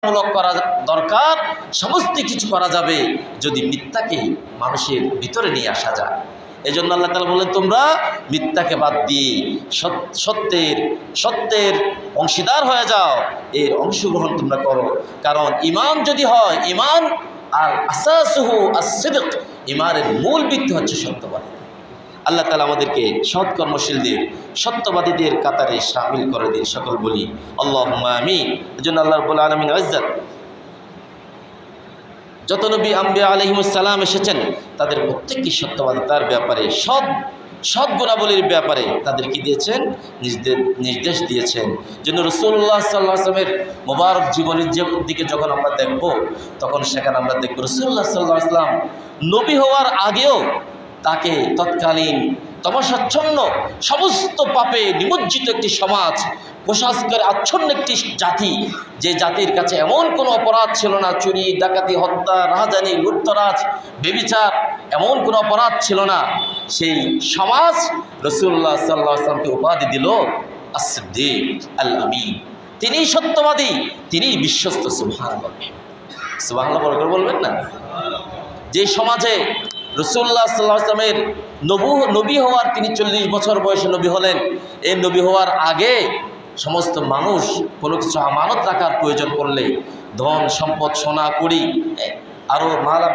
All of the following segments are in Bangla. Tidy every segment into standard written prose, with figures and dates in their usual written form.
মূলক করা দরকার, সমস্ত কিছু করা যাবে যদি মিথ্যাকে মানুষের ভিতরে নিয়ে আসা যায়। এই জন্য আল্লাহ তাআলা বলেন, তোমরা মিথ্যাকে বাদ দিয়ে সত্যের অংশীদার হয়ে যাও, এর অংশগ্রহণ তোমরা করো। কারণ ঈমান যদি হয়, ঈমান আর আসাসুহু আস-সিদক, ঈমানের মূল ভিত্তি হচ্ছে সত্যবাদী। আল্লাহ তাআলা আমাদেরকে সৎ কর্মশীলদের, সত্যবাদীদের কাতারে শামিল করে দিন, সকল বলি আল্লাহুম্মা আমিন। এজন্য আল্লাহ রাব্বুল আলামিন ইজ্জত যত নবী আম্বিয়া আলাইহিমুস সালাম এসেছেন তাদের প্রত্যেককে সত্যবাদিতার ব্যাপারে, সৎ গুণাবলীর ব্যাপারে তাদের কি দিয়েছেন? নির্দেশ দিয়েছেন। জন্য রাসূলুল্লাহ সাল্লাল্লাহু আলাইহি ওয়াসাল্লামের মোবারক জীবনের দিকে যখন আমরা দেখব, তখন সেখানে আমরা দেখব রাসূলুল্লাহ সাল্লাল্লাহু আলাইহি ওয়াসাল্লাম নবী হওয়ার আগেও তাকে তৎকালীন তমসাচ্ছন্ন, সমস্ত পাপে নিমজ্জিত একটি সমাজ, কুসংস্কারে আচ্ছন্ন একটি জাতি, যে জাতির কাছে এমন কোনো অপরাধ ছিল না, চুরি, ডাকাতি, হত্যা, রাহাজানি, লুটতরাজ, ব্যভিচার, এমন কোনো অপরাধ ছিল না, সেই সমাজ রাসূলুল্লাহ সাল্লাল্লাহু আলাইহি ওয়াসাল্লামকে উপাধি দিল আস-সিদ্দিক আল আমিন। তিনিই সত্যবাদী, তিনিই বিশ্বস্ত। সুবহানাল্লাহ, সুবহানাল্লাহ বলবেন না? যে সমাজে রাসূলুল্লাহ সাল্লাল্লাহু আলাইহি ওয়াসাল্লামের নবী হওয়ার, তিনি 40 বছর বয়সে নবী হলেন, এই নবী হওয়ার আগে সমস্ত মানুষ কোনো কিছু আমানত রাখার প্রয়োজন পড়লে ধন সম্পদ, সোনা কড়ি, আরও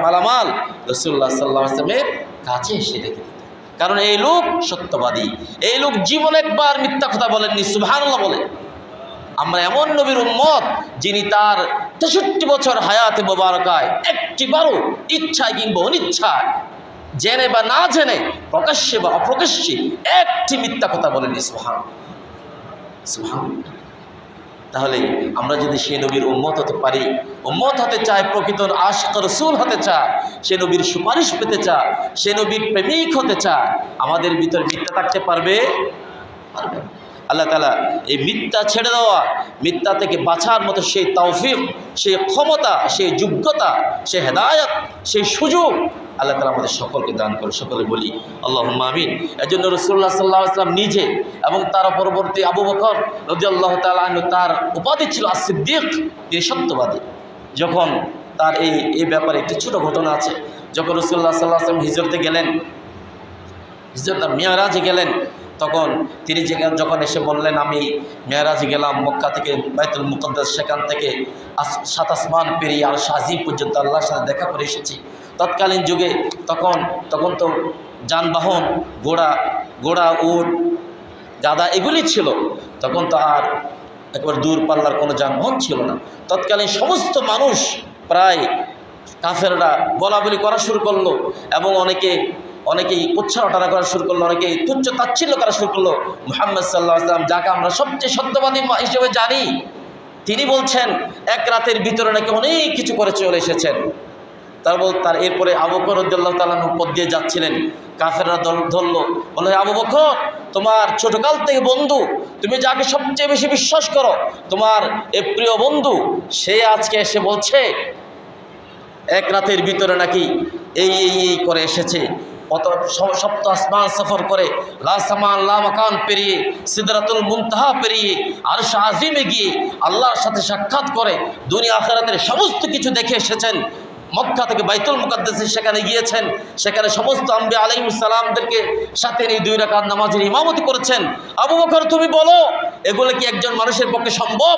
মালামাল রাসূলুল্লাহ সাল্লাল্লাহু আলাইহি ওয়াসাল্লামের কাছে এসে রেখে দিত। কারণ এই লোক সত্যবাদী, এই লোক জীবনে একবার মিথ্যা কথা বলেননি। সুবহানাল্লাহ বলে। আমরা এমন নবীর উম্মত যিনি তার 63 বছর হায়াতে মোবারকায় একটিবারও ইচ্ছায় কিংবা অনিচ্ছায়, জেনে বা না জেনে, প্রকাশ্যে বা অপ্রকাশ্যে একটি মিথ্যা কথা বলেনি। সুবহানাল্লাহ। তাহলে আমরা যদি সেই নবীর উম্মত হতে পারি, উম্মত হতে চায়, প্রকৃত আশিক রাসূল হতে চায়, সে নবীর সুপারিশ পেতে চায়, সে নবীর প্রেমিক হতে চায়, আমাদের ভিতরে মিথ্যা থাকতে পারবে? আল্লাহ তাআলা এই মিথ্যা ছেড়ে দেওয়া, মিথ্যা থেকে বাঁচার মতো সেই তৌফিক, সেই ক্ষমতা, সেই যোগ্যতা, সেই হেদায়েত, সেই সুযোগ আল্লাহ তাআলা আমাদের সকলকে দান করে। সকলে বলি আল্লাহুম্মা আমিন। এজন্য রাসূলুল্লাহ সাল্লাল্লাহু আলাইহি ওয়াসাল্লাম নিজে এবং তার পরবর্তী আবু বকর রাদিয়াল্লাহু তাআলা আনহু, তার উপাধি ছিল আস-সিদ্দিক, তিনি সত্যবাদী। যখন তার এই ব্যাপারে একটি ছোট ঘটনা আছে। যখন রাসূলুল্লাহ সাল্লাল্লাহু আলাইহি ওয়াসাল্লাম হিজরতে গেলেন, মিরাজে গেলেন, তখন তিনি যখন এসে বললেন, আমি মেরাজে গেলাম, মক্কা থেকে বাইতুল মুকদ্দাস, সেখান থেকে 7 আসমান পেরিয়ে আর শাহজি পর্যন্ত আল্লাহর সাথে দেখা করে এসেছি। তৎকালীন যুগে তখন তো যানবাহন, ঘোড়া, উট, গাদা এগুলি ছিল। তখন তো আর একবার দূর পাল্লার কোনো যানবাহন ছিল না। তৎকালীন সমস্ত মানুষ, প্রায় কাফেররা বলাবলি করা শুরু করলো, এবং অনেকেই উচ্ছারটানা করা শুরু করলো, অনেকেই তুচ্ছ তাচ্ছিল্য করা শুরু করলো। মুহাম্মদ সাল্লাল্লাহু আলাইহি ওয়াসাল্লাম, যাকে আমরা সবচেয়ে সত্যবাদী হিসেবে জানি, তিনি বলছেন এক রাতের ভিতরে নাকি অনেক কিছু করে চলে এসেছেন। তার এরপরে আবু বকর রাদিয়াল্লাহু তাআলা পথ দিয়ে যাচ্ছিলেন, কাফেররা ধরলো, বলে, আবু বকর, তোমার ছোটকাল থেকে বন্ধু, তুমি যাকে সবচেয়ে বেশি বিশ্বাস করো, তোমার এ প্রিয় বন্ধু, সে আজকে এসে বলছে এক রাতের ভিতরে নাকি এই করে এসেছে। সপ্ত আসমান সফর করে, লা সামান লা মাকান পেরিয়ে, সিদরাতুল মুনতাহা পেরিয়ে, আরশ আজিমে গিয়ে আল্লাহর সাথে সাক্ষাৎ করে দুনিয়া আখিরাতের সমস্ত কিছু দেখে এসেছেন। মক্কা থেকে বাইতুল মুকাদ্দাসে সেখানে গিয়েছেন, সেখানে সমস্ত আম্বিয়া আলাইহিস সালামদেরকে সাথে নিয়ে 2 রাকাত নামাজের ইমামতি করেছেন। আবু বকর, তুমি বলো, এগুলো কি একজন মানুষের পক্ষে সম্ভব?